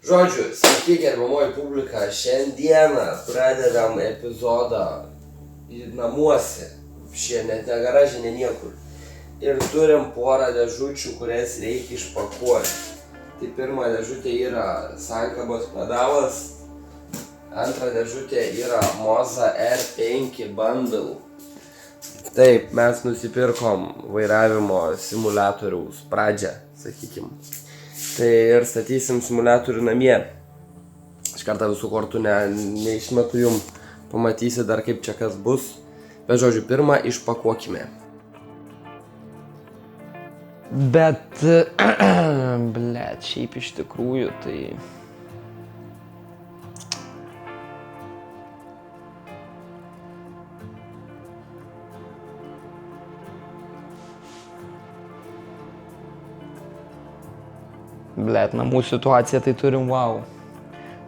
Žodžiu, sveiki gerbiamoji publika, šiandieną pradedam epizodą namuose, net ne garaže, ne niekur. Ir turim porą dėžučių, kurias reikia išpakuoti. Tai pirma dėžutė yra sankabos pedalas, antra dėžutė yra Moza R5 bundle. Taip, mes nusipirkom vairavimo simuliatoriaus pradžią, sakykim. Tai ir statysim simuliatorių namie. Iš karto visų kortų neišmetu jum, pamatysi dar kaip čia kas bus. Bet žodžiu, pirmą išpakuokime. Bet, šiaip iš tikrųjų, tai... namų situacija tai turim wow.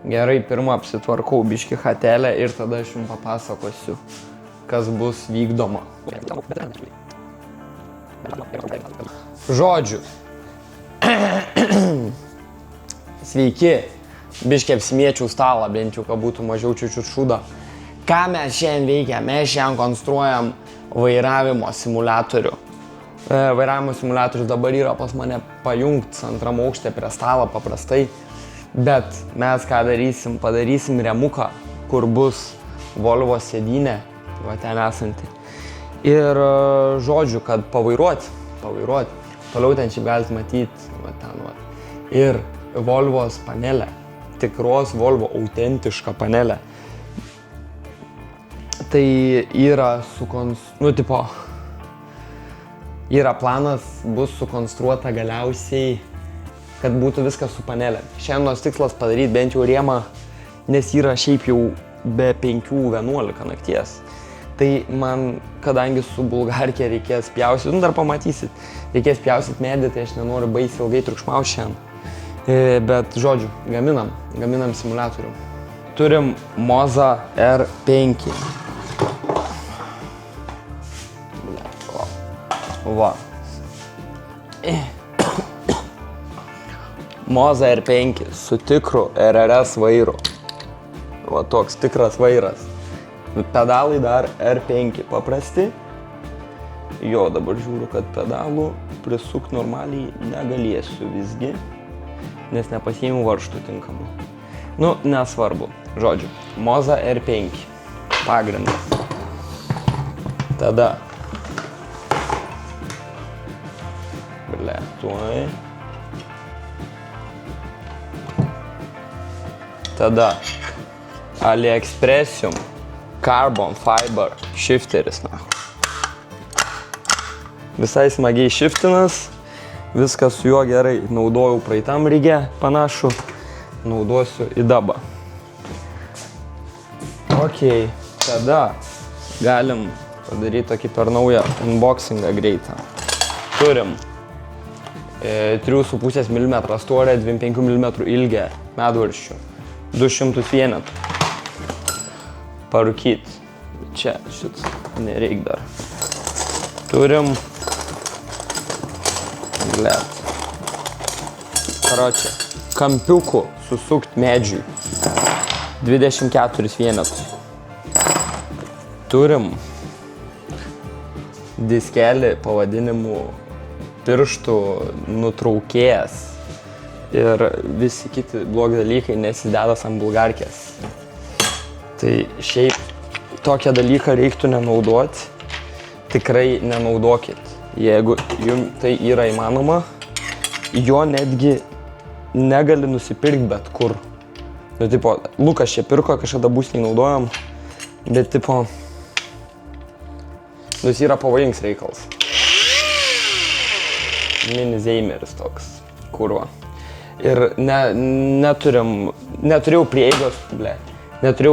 Gerai, pirmą apsitvarkau biškį chatelę ir tada aš jums papasakosiu, kas bus vykdoma. Žodžiu. Sveiki. Biškį apsimiečiau stalą, bent jau, kad būtų mažiau čiučiut šūdą. Ką mes šiandien veikiam? Mes šiandien konstruojam vairavimo simuliatorių. Vairavimo simuliatorius dabar yra pas mane pajungts antram aukšte prie stalo paprastai, bet mes ką darysim? Padarysim remuką, kur bus Volvo sėdynė, va ten esanti. Ir žodžiu, kad pavairuoti. Toliau ten čia galite matyti, va ten, va. Ir Volvos panelė, tikros Volvo autentiška panelė. Tai yra yra planas, bus sukonstruota galiausiai, kad būtų viskas su panelė. Šiandienos tikslas padaryti bent jau rėmą, nes yra šiaip jau be 5:11 nakties. Tai man, kadangi su bulgarkė reikės pjausit, dar pamatysit, reikės pjausit medį, tai aš nenoriu baisiai ilgai triukšmauti šiandien. Bet žodžiu, gaminam simuliatorių. Turim Moza R5. Va. Moza R5 su tikru RRS vairu. Va toks tikras vairas. Pedalai dar R5 paprasti. Jo, dabar žiūriu, kad pedalų prisuk normaliai negalėsiu visgi, nes nepasiėmiau varžtų tinkamų. Nu, nesvarbu. Žodžiu, Moza R5. Pagrindas. Tada. Tuoj. Tada AliExpressium Carbon Fiber shifteris. Visai smagiai shiftinas, viskas su juo gerai. Naudojau praeitam rige panašų, naudosiu į dabą. Ok, tada galim padaryti tokį per naują unboxingą greitą. Turim 3,5 mm storė, 25 mm ilgė medvaržčių, 200 vienetų. Parūkyt. Čia šit nereik dar. Turim karočią kampiukų susukt medžiui, 24 vienetus. Turim diskelį pavadinimu pirštų nutraukėjas ir visi kiti blogi dalykai nesidėdas ant bulgarkės. Tai šiaip tokią dalyką reiktų nenaudoti, tikrai nenaudokit. Jeigu jums tai yra įmanoma, jo netgi negali nusipirkti bet kur. Nu, tipo, Lukas čia pirko, kažkada būsniai naudojom, bet tipo, jis yra pavojingas reikalas. Mini Zeimeris toks, kurva. Ir neturėjau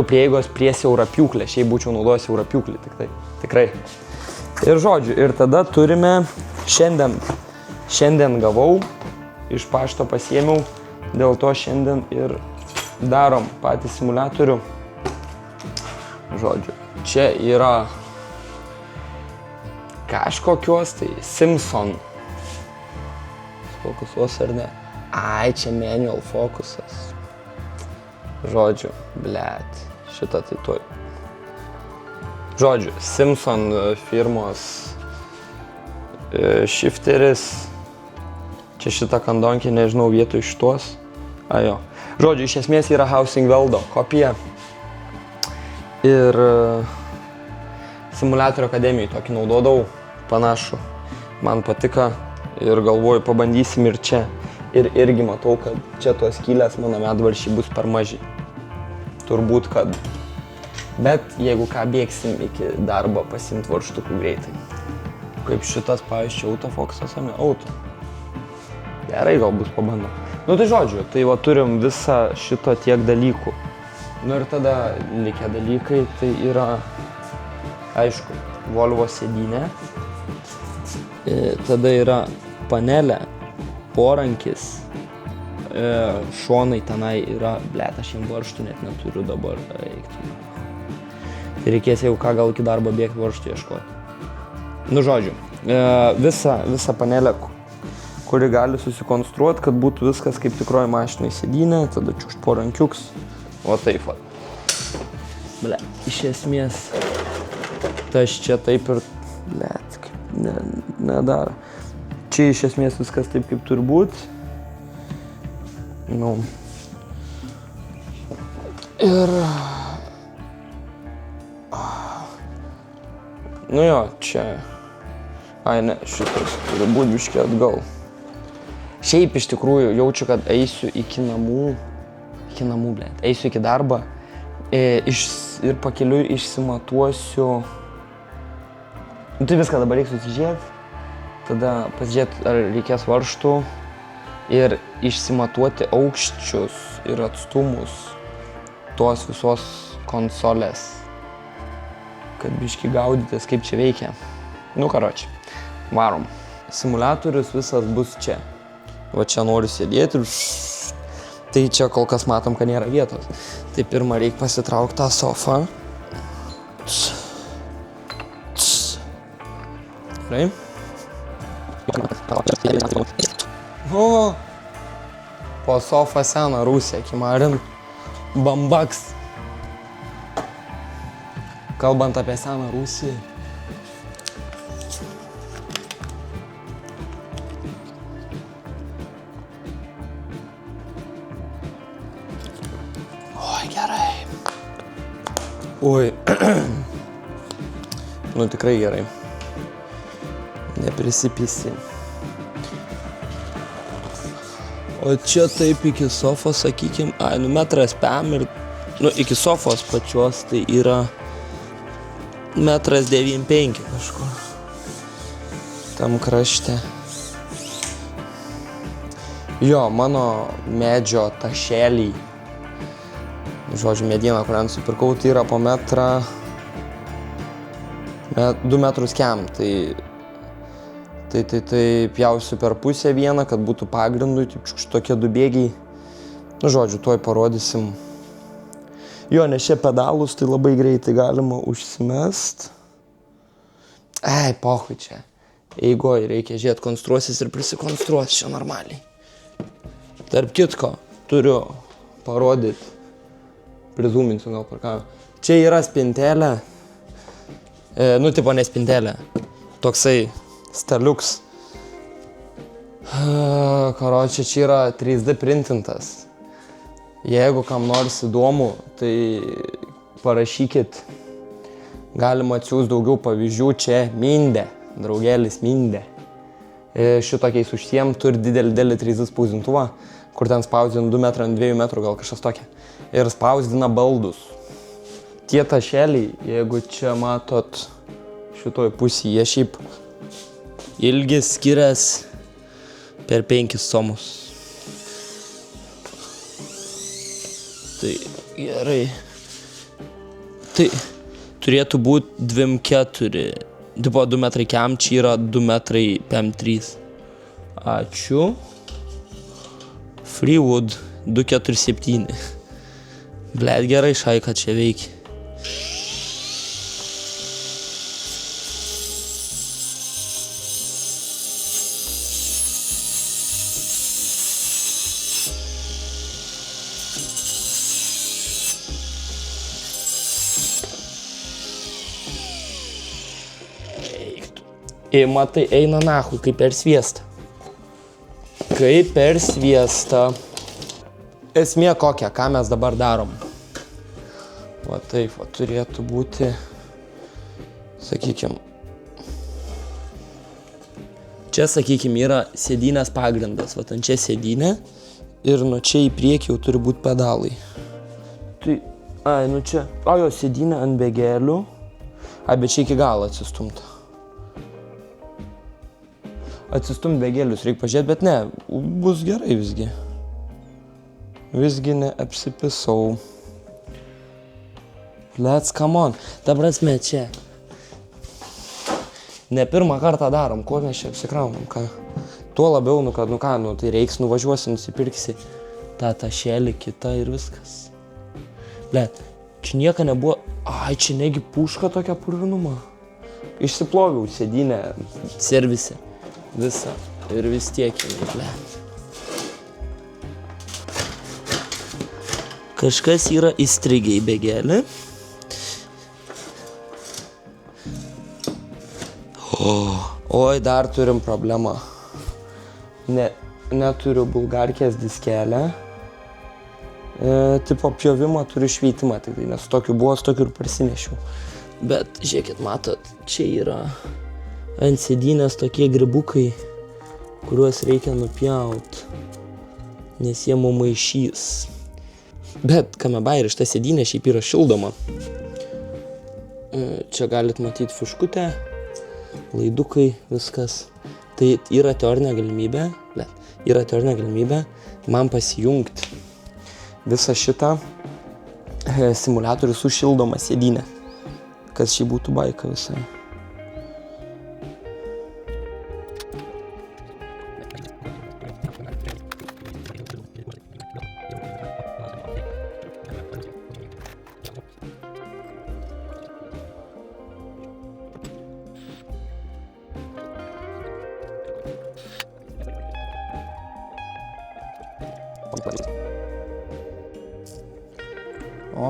prieigos prie siaurapjūklę, šiaip būčiau naudojęs siaurapjūklį, tikrai. Ir žodžiu, ir tada turime, šiandien gavau, iš pašto pasiėmiau, dėl to šiandien ir darom patį simuliatorių. Žodžiu, čia yra kažkokios tai Simpson. Fokusuos ar ne? Ai, čia manual fokusas. Žodžiu, blet, šitą tai tuoj. Žodžiu, Simpson firmos shifteris. Čia šitą kandonkį, nežinau, vietoj šitos. Jo. Žodžiu, iš esmės yra Housing Worldo kopija. Ir Simuliatorių akademijai tokį naudodavau, panašų. Man patiko ir galvoju, pabandysim ir čia. Ir irgi matau, kad čia tos skylės mano medvaršiai bus per maži. Turbūt, kad. Bet jeigu ką, bėgsim iki darbo pasiimt varžtukų greitai. Kaip šitas, pavyzdžiui, autofokusas, ame auto. Gerai, gal bus pabandom. Nu tai žodžiu, tai va turim visą šito tiek dalykų. Nu ir tada likę dalykai, tai yra, aišku, Volvo sėdynė. Tada yra panelė, porankis, šonai tenai yra, blet, aš jiem varžtų net neturiu dabar, reiktų. Tai reikės, jeigu ką, gal iki darbo bėgti varžtų ieškoti. Nu žodžiu, visa panelė, kuri gali susikonstruoti, kad būtų viskas kaip tikroji mašinai sėdynė, tada čiūšt porankiuks, o taip va. Ble, iš esmės, tas čia taip ir, blet, nedaro. Čia iš esmės viskas taip, kaip turi būt. Nu. Ir... Nu jo, čia... Ai ne, šitas turi būt biškį atgal. Šiaip iš tikrųjų jaučiu, kad eisiu iki namų, blet, eisiu iki darbo ir pakeliui išsimatuosiu. Nu tai viską dabar reikia susižiūrėti, tada pasižiūrėti, ar reikės varžtų ir išsimatuoti aukščius ir atstumus tos visos konsolės, kad biškį gaudytis, kaip čia veikia. Nu karoči, varom. Simuliatorius visas bus čia. Va čia noriu sėdėti ir tai čia kol kas matom, kad nėra vietos. Tai pirmą reikia pasitraukti tą sofą. Gerai. O, po sofą seną Rusiją, kimarint, bambaks. Kalbant apie seną Rusiją. Oi, nu tikrai gerai, neprisipisi. O čia taip iki sofos, sakykim, nu metras pem ir, nu iki sofos pačios tai yra 1,95 m kažkur tam krašte. Jo, mano medžio tašeliai. Žodžiu, medieną, kurią nusipirkau, tai yra po metrą, 2 metrus kem, tai pjausiu per pusę vieną, kad būtų pagrindui, taip tokie du bėgiai. Nu, žodžiu, tuoj parodysim. Jo, nes čia pedalus, tai labai greitai galima užsimest. Ei, pohui čia. Eigoj reikia žiūrėti, konstruosis ir prisikonstruos čia normaliai. Tarp kitko, turiu parodyti. Prizūminsiu gal per ką. Čia yra spintelė, nu tipo ne spintelė, toksai staliuks. Karočią, čia yra 3D printintas. Jeigu kam nors įdomu, tai parašykit. Galima atsiųsti daugiau pavyzdžių, čia Mindė, draugelis Mindė. Šitokiais užsiem turi didelį 3D spausdintuvą, kur ten spausdina 2 metrų ant 2 metrų, gal kažkas tokia. Ir spausdina baldus. Tie tašeliai, jeigu čia matot šitoj pusėje, šiaip ilgis skirias per 5 somus. Tai gerai. Tai turėtų būti 2,4. Tipo 2 metrai kem, čia yra 2 metrai PM3. Ačiū. Freewood 247. Blet, gerai šaika čia veikia. Matai, eina nahui, kaip per sviestą. Kaip per sviestą. Esmė kokia, ką mes dabar darom. Va taip, va turėtų būti, sakykim, čia, sakykim, yra sėdynės pagrindas. Va ant čia sėdynė ir nuo čia į priekį jau turi būti pedalai. Tai, nu čia, jo sėdynė ant bėgelių. Bet čia iki galo atsistumta. Atsistumt bėgelius reikia pažiūrėti, bet ne, bus gerai visgi. Visgi neapsipisau. Let's come on. Ta prasme čia. Ne pirmą kartą darom, ko mes čia apsikraunam, ką. Tuo labiau, tai reiks, nuvažiuosi, nusipirksi tą tašelį kitą ir viskas. Blet, čia nieka nebuvo, čia negi puška tokia purvinuma. Išsiploviau sėdynę, servise, visą ir vis tiek, blet. Kažkas yra įstrigę į bėgelį. Oi, dar turim problemą. Neturiu bulgarkės diskelę. Tipo pjovimą turiu šveitimą, tik tai, nes tokiu buvo, tokiu ir parsinešiau. Bet, žiūrėkit, matot, čia yra ant sėdynės tokie grybukai, kuriuos reikia nupjauti, nes jie mum maišys. Bet, kame bairi, šita sėdynė šiaip yra šildoma. Čia galit matyti fuškutę, laidukai, viskas. Tai yra teorinė galimybė, man pasijungti visą šitą simuliatorių su šildoma sėdynė, kas šį būtų baika visai.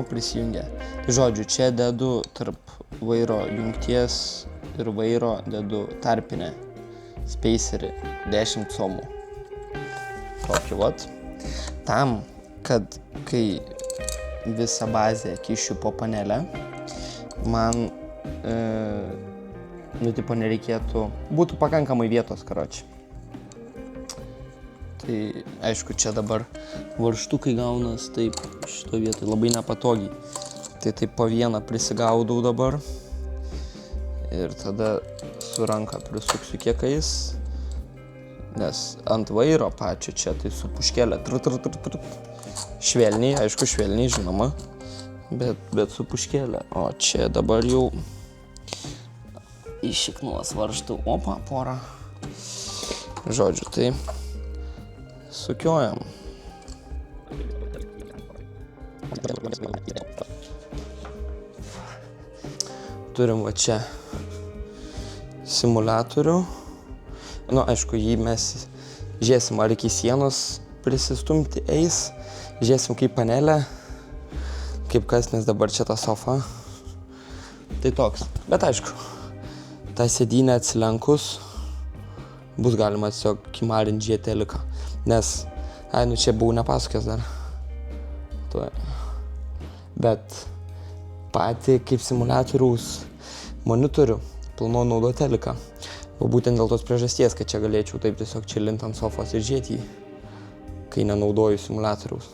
Prisijungia. Žodžiu, čia dedu tarp vairo jungties ir vairo dedu tarpinę spacerį 10 comų. Tokį vat. Tam, kad kai visą bazę kišiu po panelę, man tipo nereikėtų, būtų pakankamai vietos, karoči. Tai aišku, čia dabar varžtukai gaunas, taip, šito vietoj labai nepatogiai. Tai taip po vieną prisigaudau dabar ir tada su ranka prisuksiu kiekais, nes ant vairo pačio čia tai su puškelė. Švelniai, aišku, švelniai, žinoma, bet su puškelė. O čia dabar jau išiknuos varžtų. Opa, porą. Žodžiu, tai sukiojam. Turim va čia simuliatorių. Aišku, jį mes žiūrėsim, ar iki sienos prisistumti eis. Žiūrėsim kaip panelę, kaip kas, nes dabar čia ta sofa. Tai toks. Bet aišku, tą sėdynę atsilenkus bus galima tiesiog kimarinti žieteliką. Nes, čia buvau nepasakęs dar. Bet patį kaip simuliatoriaus monitorių planuoju naudoti teliką. Būtent dėl tos priežasties, kad čia galėčiau taip tiesiog čilint ant sofos ir žiūrėti jį, kai nenaudoju simuliatoriaus.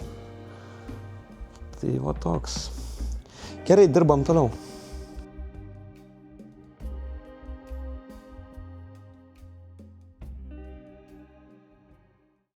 Tai va toks. Gerai, dirbam toliau.